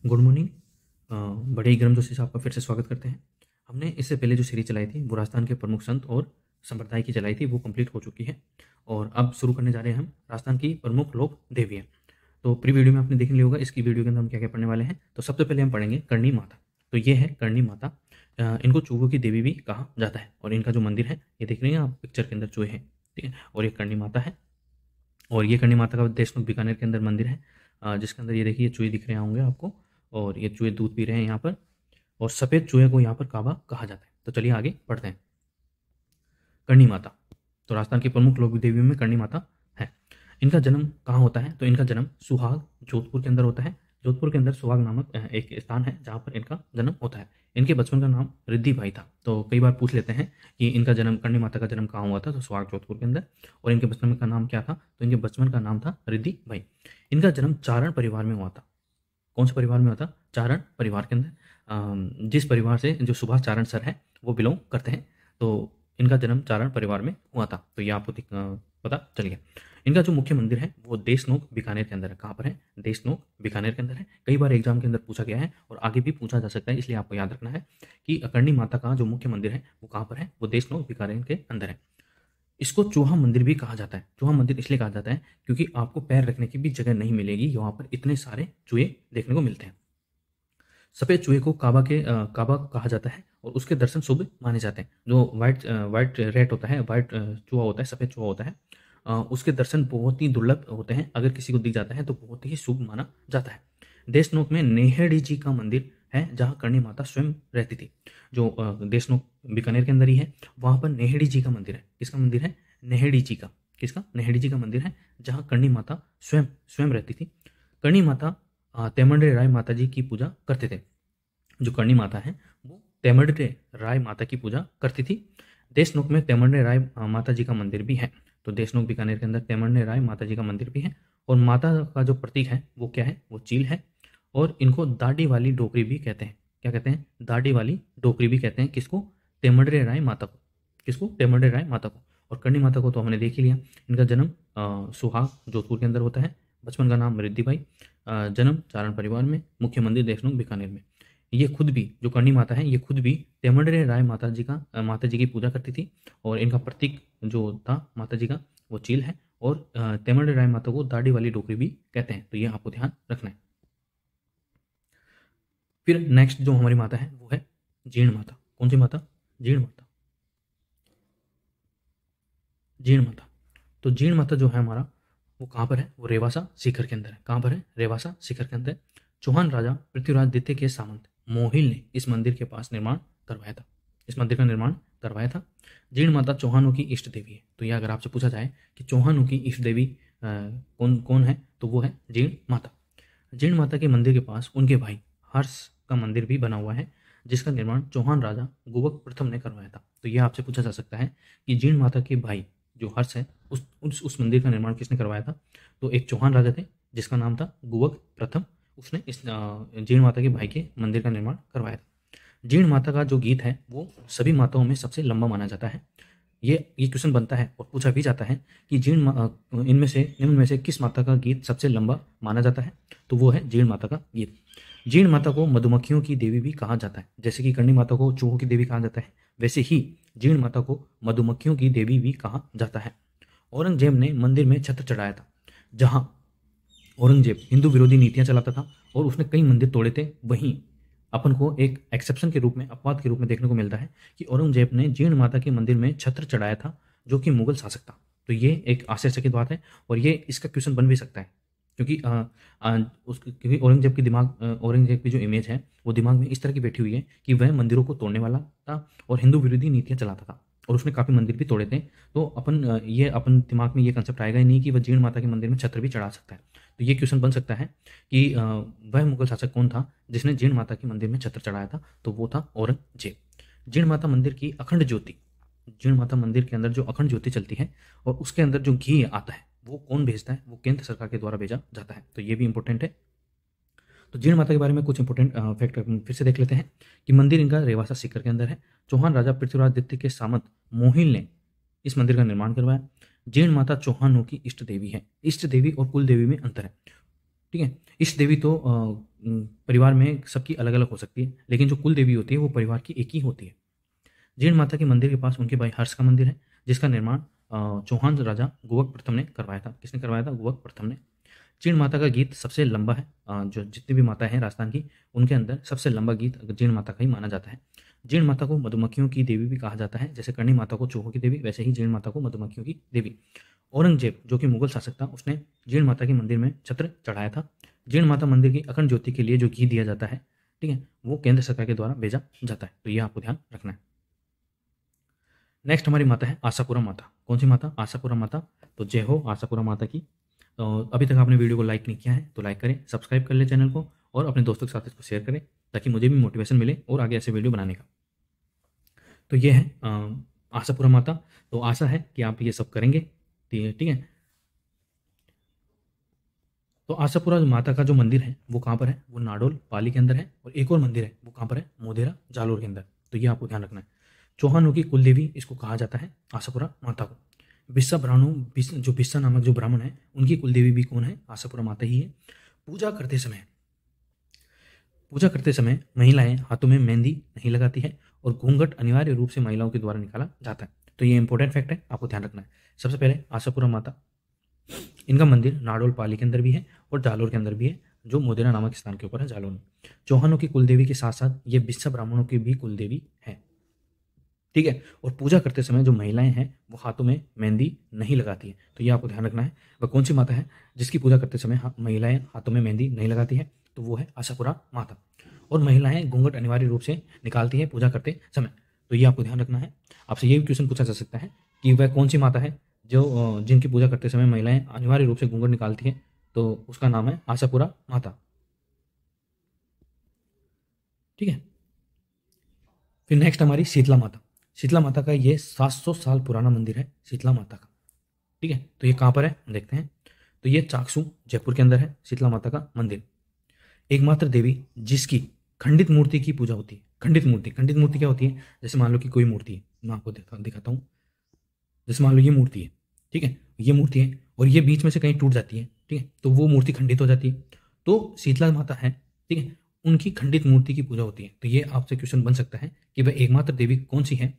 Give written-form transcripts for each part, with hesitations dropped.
Good morning. बड़े ही गर्मजोशी से आपका फिर से स्वागत करते हैं। हमने इससे पहले जो सीरीज चलाई थी वो राजस्थान के प्रमुख संत और संप्रदाय की चलाई थी, वो कंप्लीट हो चुकी है और अब शुरू करने जा रहे हैं हम राजस्थान की प्रमुख लोक देवियाँ। तो प्री वीडियो में आपने देख लिया होगा इसकी वीडियो के अंदर हम क्या क्या पढ़ने वाले हैं। तो सबसे पहले हम पढ़ेंगे करणी माता। तो ये है करणी माता। इनको चूहों की देवी भी कहा जाता है और इनका जो मंदिर है ये देख रहे हैं आप पिक्चर के अंदर चूहे हैं, ठीक है। और ये करणी माता है और ये करणी माता का देशमुख बीकानेर के अंदर मंदिर है, जिसके अंदर ये देखिए चूहे दिख रहे होंगे आपको और ये चूहे दूध पी रहे हैं यहाँ पर। और सफ़ेद चूहे को यहाँ पर काबा कहा जाता है। तो चलिए आगे पढ़ते हैं। करणी माता तो राजस्थान की प्रमुख लोक देवियों में करणी माता है। इनका जन्म कहाँ होता है? तो इनका जन्म सुहाग जोधपुर के अंदर होता है। जोधपुर के अंदर सुहाग नामक एक स्थान है जहाँ पर इनका जन्म होता है। इनके बचपन का नाम रिद्धि भाई था। तो कई बार पूछ लेते हैं कि इनका जन्म करणी माता का जन्म कहाँ हुआ था, तो सुहाग जोधपुर के अंदर। और इनके बचपन का नाम क्या था? तो इनके बचपन का नाम था रिद्धि भाई। इनका जन्म चारण परिवार में हुआ था। कौन से परिवार में हुआ था? चारण परिवार के अंदर, जिस परिवार से जो सुभाष चारण सर है वो बिलोंग करते हैं। तो इनका जन्म चारण परिवार में हुआ था। तो ये आपको पता चल गया। इनका जो मुख्य मंदिर है वो देशनोक बीकानेर के अंदर है। कहाँ पर है? देशनोक बीकानेर के अंदर है। कई बार एग्जाम के अंदर पूछा गया है और आगे भी पूछा जा सकता है, इसलिए आपको याद रखना है कि करणी माता का जो मुख्य मंदिर है वो कहाँ पर है? वो देशनोक बीकानेर के अंदर है। इसको चूहा मंदिर भी कहा जाता है। चूहा मंदिर इसलिए कहा जाता है क्योंकि आपको पैर रखने की भी जगह नहीं मिलेगी, यहाँ पर इतने सारे चूहे देखने को मिलते हैं। सफ़ेद चूहे को काबा कहा जाता है और उसके दर्शन शुभ माने जाते हैं। जो वाइट रेट होता है, वाइट चूहा होता है, सफ़ेद चूहा होता है, उसके दर्शन बहुत ही दुर्लभ होते हैं। अगर किसी को दिख जाता है तो बहुत ही शुभ माना जाता है। देशनोक में नेहड़ी जी का मंदिर है जहाँ करणी माता स्वयं रहती थी। जो देशनोक बीकानेर के अंदर ही है, वहाँ पर नेहड़ी जी का मंदिर है। किसका मंदिर है? नेहड़ी जी का। किसका? नेहड़ी जी का मंदिर है जहाँ करणी माता स्वयं स्वयं रहती थी। करणी माता तेमंडे राय माता जी की पूजा करते थे। जो करणी माता है वो तेमंडे राय माता की पूजा करती थी। देशनोक में तेमंडे राय माता जी का मंदिर भी है। तो देशनोक बीकानेर के अंदर तेमंडे राय माता जी का मंदिर भी है। और माता का जो प्रतीक है वो क्या है? वो चील है। और इनको दाढ़ी वाली डोकरी भी कहते हैं। क्या कहते हैं? दाढ़ी वाली डोकरी भी कहते हैं। किसको? तेमंडे राय माता को। किसको? तेमंडे राय माता को। और करणी माता को तो हमने देख ही लिया। इनका जन्म सुहाग जोधपुर के अंदर होता है। बचपन का नाम रिद्धि भाई। जन्म चारण परिवार में। मुख्य मंदिर देशनोक बीकानेर में। ये खुद भी, जो करणी माता है, ये खुद भी तेमंडरे राय माता जी की पूजा करती थी। और इनका प्रतीक जो था माता जी का वो चील है। और तेमंडरे राय माता को दाढ़ी वाली डोकरी भी कहते हैं। तो ये आपको ध्यान रखना है। फिर नेक्स्ट जो हमारी माता है वो है जीर्ण माता। कौन सी माता? जीर्ण माता। जीर्ण माता। तो जीर्ण माता जो है हमारा, वो कहाँ पर है? वो रेवासा शिखर के अंदर है। कहाँ पर है? रेवासा शिखर के अंदर। चौहान राजा पृथ्वीराज द्वितीय के सामंत मोहिल ने इस मंदिर के पास निर्माण करवाया था। इस मंदिर का निर्माण करवाया था। जीर्ण माता चौहानों की इष्ट देवी है। तो यह अगर आपसे पूछा जाए कि चौहानों की इष्ट देवी कौन कौन है, तो वो है जीर्ण माता। जीर्ण माता के मंदिर के पास उनके भाई हर्ष का मंदिर भी बना हुआ है, जिसका निर्माण चौहान राजा गुवक प्रथम ने करवाया था। तो यह आपसे पूछा जा सकता है कि जीर्ण माता के भाई जो हर्ष है उस मंदिर का निर्माण किसने करवाया था? तो एक चौहान राजा थे जिसका नाम था गुवक प्रथम। उसने इस जीर्ण माता के भाई के मंदिर का निर्माण करवाया था। जीर्ण माता का जो गीत है वो सभी माताओं में सबसे लंबा माना जाता है। ये क्वेश्चन बनता है और पूछा भी जाता है कि इनमें से निम्न में से किस माता का गीत सबसे लंबा माना जाता है? तो वो है जीर्ण माता का गीत। जीर्ण माता को मधुमक्खियों की देवी भी कहा जाता है। जैसे कि करणी माता को चूहों की देवी कहा जाता है, वैसे ही जीर्ण माता को मधुमक्खियों की देवी भी कहा जाता है। औरंगजेब ने मंदिर में छत्र चढ़ाया था। जहाँ औरंगजेब हिंदू विरोधी नीतियां चलाता था और उसने कई मंदिर तोड़े थे, वहीं अपन को एक एक्सेप्शन के रूप में, अपवाद के रूप में देखने को मिलता है कि औरंगजेब ने जीर्ण माता के मंदिर में छत्र चढ़ाया था, जो कि मुगल शासक था। तो ये एक आश्चर्यचकित बात है और ये इसका क्वेश्चन बन भी सकता है क्योंकि क्योंकि औरंगजेब की जो इमेज है वो दिमाग में इस तरह की बैठी हुई है कि वह मंदिरों को तोड़ने वाला था और हिंदू विरोधी नीतियां चलाता था और उसने काफ़ी मंदिर भी तोड़े थे। तो अपन दिमाग में ये कंसेप्ट आएगा ही नहीं कि वह जीर्ण माता के मंदिर में छत्र भी चढ़ा सकता है। तो ये क्वेश्चन बन सकता है कि वह मुगल शासक कौन था जिसने जीर्ण माता के मंदिर में छत्र चढ़ाया था? तो वो था औरंगजेब। जीर्ण माता मंदिर की अखंड ज्योति, जीर्ण माता मंदिर के अंदर जो अखंड ज्योति चलती है और उसके अंदर जो घी आता है वो कौन भेजता है? वो केंद्र सरकार के द्वारा भेजा जाता है। तो ये भी इंपॉर्टेंट है। तो जीर्ण माता के बारे में कुछ इंपॉर्टेंट फैक्ट फिर से देख लेते हैं कि मंदिर इनका रेवासा सीकर के अंदर है। चौहान राजा पृथ्वीराज द्वितीय के सामंत मोहिल ने इस मंदिर का निर्माण करवाया। जीर्ण माता चौहानों की इष्ट देवी है। इष्ट देवी और कुल देवी में अंतर है। ठीक है। इष्ट देवी तो परिवार में सबकी अलग अलग हो सकती है, लेकिन जो कुल देवी होती है वो परिवार की एक ही होती है। जीर्ण माता के मंदिर के पास उनके भाई हर्ष का मंदिर है, जिसका निर्माण चौहान राजा गुवक प्रथम ने करवाया था। किसने करवाया था? गुवक प्रथम ने। जीर्ण माता का गीत सबसे लंबा है। जो जितनी भी माता हैं राजस्थान की, उनके अंदर सबसे लंबा गीत जीर्ण माता का ही माना जाता है। जीर्ण माता को मधुमक्खियों की देवी भी कहा जाता है। जैसे करणी माता को चूहों की देवी, वैसे ही जीर्ण माता को मधुमक्खियों की देवी। औरंगजेब जो कि मुगल शासक था, उसने जीर्ण माता के मंदिर में छत्र चढ़ाया था। जीर्ण माता मंदिर की अखंड ज्योति के लिए जो घी दिया जाता है, ठीक है, वो केंद्र सरकार के द्वारा भेजा जाता है। तो ये आपको ध्यान रखना है। नेक्स्ट हमारी माता है आशापुरा माता। कौन सी माता? आशापुरा माता। तो जय हो आशापुरा माता की। तो अभी तक आपने वीडियो को लाइक नहीं किया है तो लाइक करें, सब्सक्राइब कर ले चैनल को, और अपने दोस्तों के साथ इसको शेयर करें, ताकि मुझे भी मोटिवेशन मिले और आगे ऐसे वीडियो बनाने का। तो ये है आशापुरा माता। तो आशा है कि आप ये सब करेंगे, ठीक है। तो आशापुरा माता का जो मंदिर है वो कहाँ पर है? वो नाडोल पाली के अंदर है। और एक और मंदिर है, वो कहाँ पर है? मोधेरा जालोर के अंदर। तो ये आपको ध्यान रखना है। चौहानों की कुलदेवी इसको कहा जाता है, आशापुरा माता को। बिस्सा ब्राह्मणों, जो बिस्सा नामक जो ब्राह्मण है, उनकी कुलदेवी भी कौन है? आशापुरा माता ही है। पूजा करते समय महिलाएं हाथों में मेहंदी नहीं लगाती है, और घूंघट अनिवार्य रूप से महिलाओं के द्वारा निकाला जाता है। तो ये इंपॉर्टेंट फैक्ट है, आपको ध्यान रखना है। सबसे पहले आशापुरा माता, इनका मंदिर नाडोल पाली के अंदर भी है और जालोर के अंदर भी है, जो मोदेरा नामक स्थान के ऊपर है, जालोर में। चौहानों की कुलदेवी के साथ साथ ये बिस्सा ब्राह्मणों की भी कुलदेवी है, ठीक है। और पूजा करते समय जो महिलाएं हैं वो हाथों में मेहंदी नहीं लगाती है। तो ये आपको ध्यान रखना है। वह कौन सी माता है जिसकी पूजा करते समय महिलाएं हाथों में मेहंदी नहीं लगाती है? तो वो है आशापुरा माता। और महिलाएं घूंघट अनिवार्य रूप से निकालती है पूजा करते समय। तो ये आपको ध्यान रखना है। आपसे ये भी क्वेश्चन पूछा जा सकता है कि वह कौन सी माता है जो जिनकी पूजा करते समय महिलाएं अनिवार्य रूप से घूंघट निकालती है? तो उसका नाम है आशापुरा माता, ठीक है। फिर नेक्स्ट हमारी शीतला माता। शीतला माता का ये 700 साल पुराना मंदिर है, शीतला माता का, ठीक है। तो ये कहाँ पर है देखते हैं। तो ये चाकसू जयपुर के अंदर है शीतला माता का मंदिर। एकमात्र देवी जिसकी खंडित मूर्ति की पूजा होती है। खंडित मूर्ति क्या होती है? जैसे मान लो कि कोई मूर्ति है, मैं आपको दिखाता हूँ। जैसे मान लो ये मूर्ति है, ठीक है, ये मूर्ति है और ये बीच में से कहीं टूट जाती है, ठीक है, तो वो मूर्ति खंडित हो जाती है। तो शीतला माता है, ठीक है, उनकी खंडित मूर्ति की पूजा होती है। तो ये आपसे क्वेश्चन बन सकता है कि वह एकमात्र देवी कौन सी है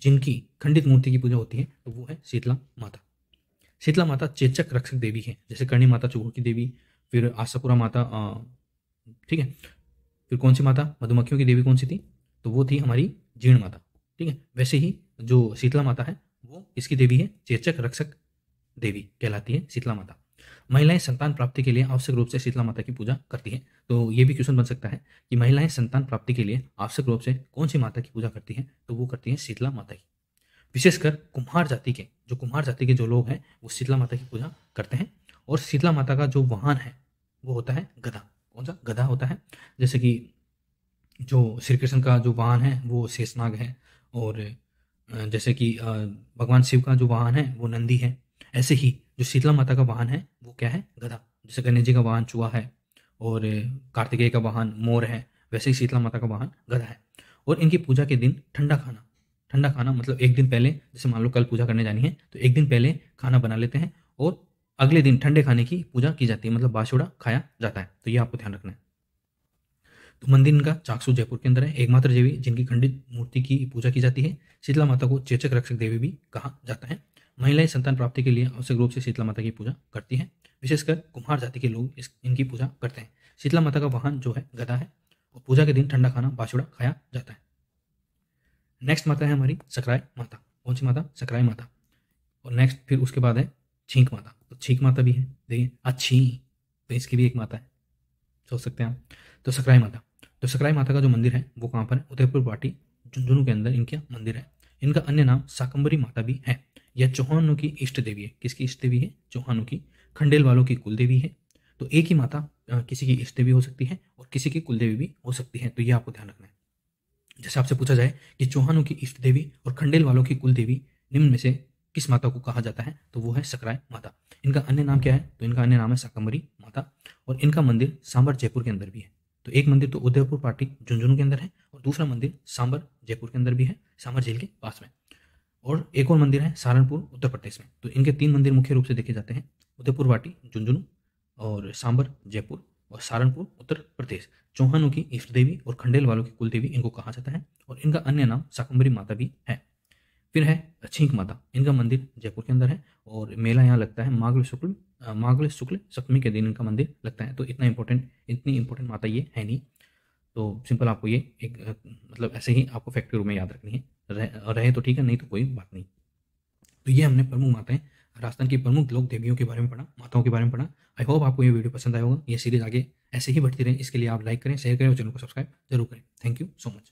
जिनकी खंडित मूर्ति की पूजा होती है? तो वो है शीतला माता। शीतला माता चेचक रक्षक देवी है, जैसे करणी माता चूहों की देवी, फिर आशापुरा माता, ठीक है। फिर कौन सी माता मधुमक्खियों की देवी कौन सी थी? तो वो थी हमारी जीर्ण माता, ठीक है। वैसे ही जो शीतला माता है वो इसकी देवी है, चेचक रक्षक देवी कहलाती है शीतला माता। महिलाएं संतान प्राप्ति के लिए आवश्यक रूप से शीतला माता की पूजा करती हैं। तो ये भी क्वेश्चन बन सकता है कि महिलाएं संतान प्राप्ति के लिए आवश्यक रूप से कौन सी माता की पूजा करती हैं? तो वो करती हैं शीतला माता की। विशेषकर कुम्हार जाति के जो लोग हैं वो शीतला माता की पूजा करते हैं। और शीतला माता का जो वाहन है वो होता है गधा। कौन सा? गधा होता है। जैसे कि जो श्री कृष्ण का जो वाहन है वो शेषनाग है, और जैसे कि भगवान शिव का जो वाहन है वो नंदी है। ऐसे ही जो शीतला माता का वाहन है वो क्या है? गधा। जैसे गणेश जी का वाहन चूहा है और कार्तिकेय का वाहन मोर है, वैसे ही शीतला माता का वाहन गधा है। और इनकी पूजा के दिन ठंडा खाना मतलब एक दिन पहले, जैसे मान लो कल पूजा करने जानी है तो एक दिन पहले खाना बना लेते हैं और अगले दिन ठंडे खाने की पूजा की जाती है, मतलब बाशुड़ा खाया जाता है। तो ये आपको ध्यान रखना है। तो मंदिर इनका चाकसू जयपुर के अंदर है। एकमात्र देवी जिनकी खंडित मूर्ति की पूजा की जाती है। शीतला माता को चेचक रक्षक देवी भी कहा जाता है। महिलाएं संतान प्राप्ति के लिए आवश्यक रूप से शीतला माता की पूजा करती हैं। विशेषकर कुम्हार जाति के लोग इनकी पूजा करते हैं। शीतला माता का वाहन जो है गधा है, और पूजा के दिन ठंडा खाना बाशुड़ा खाया जाता है। नेक्स्ट माता है हमारी सकराय माता। कौन सी माता? सकराय माता। और नेक्स्ट फिर उसके बाद है छींक माता। तो छींक माता भी है, देखिए अच्छी, तो इसकी भी एक माता है, सोच सकते हैं आप। तो सकराय माता, तो सकराय माता का जो मंदिर है वो कहाँ पर है? उदयपुर पाटी झुंझुनू के अंदर इनका मंदिर है। इनका अन्य नाम शाकंभरी माता भी है। यह चौहानों की इष्ट देवी है। किसकी इष्ट देवी है? चौहानों की। खंडेल वालों की कुल देवी है। तो एक ही माता किसी की इष्ट देवी हो सकती है और किसी की कुल देवी भी हो सकती है। तो ये आपको ध्यान रखना है। जैसे आपसे पूछा जाए कि चौहानों की इष्ट देवी और खंडेल वालों की कुल देवी निम्न में से किस माता को कहा जाता है? तो वो है सकराय माता। इनका अन्य नाम क्या है? तो इनका अन्य नाम है शाकंभरी माता। और इनका मंदिर सांबर जयपुर के अंदर भी है। तो एक मंदिर तो उदयपुर पाटी झुंझुनू के अंदर है, और दूसरा मंदिर सांबर जयपुर के अंदर भी है, सांबर झील के पास में। और एक और मंदिर है सहारनपुर उत्तर प्रदेश में। तो इनके 3 मंदिर मुख्य रूप से देखे जाते हैं, उदयपुर पाटी झुंझुनू और सांबर जयपुर और सहारनपुर उत्तर प्रदेश। चौहानों की इष्ट देवी और खंडेल वालों की कुल देवी इनको कहा जाता है, और इनका अन्य नाम शाकंभरी माता भी है। फिर है छींक माता, इनका मंदिर जयपुर के अंदर है, और मेला यहाँ लगता है माघ शुक्ल सप्तमी के दिन इनका मंदिर लगता है। तो इतनी इंपॉर्टेंट माता ये है नहीं। तो सिंपल आपको ये एक मतलब ऐसे ही आपको फैक्ट के रूप में याद रखनी है। रहे तो ठीक है, नहीं तो कोई बात नहीं। तो ये हमने प्रमुख माताएं, राजस्थान की प्रमुख लोक देवियों के बारे में पढ़ा, माताओं के बारे में पढ़ा। आई होप आपको ये वीडियो पसंद आया होगा। ये सीरीज आगे ऐसे ही बढ़ती रहे, इसके लिए आप लाइक करें, शेयर करें और चैनल को सब्सक्राइब जरूर करें। Thank you so much.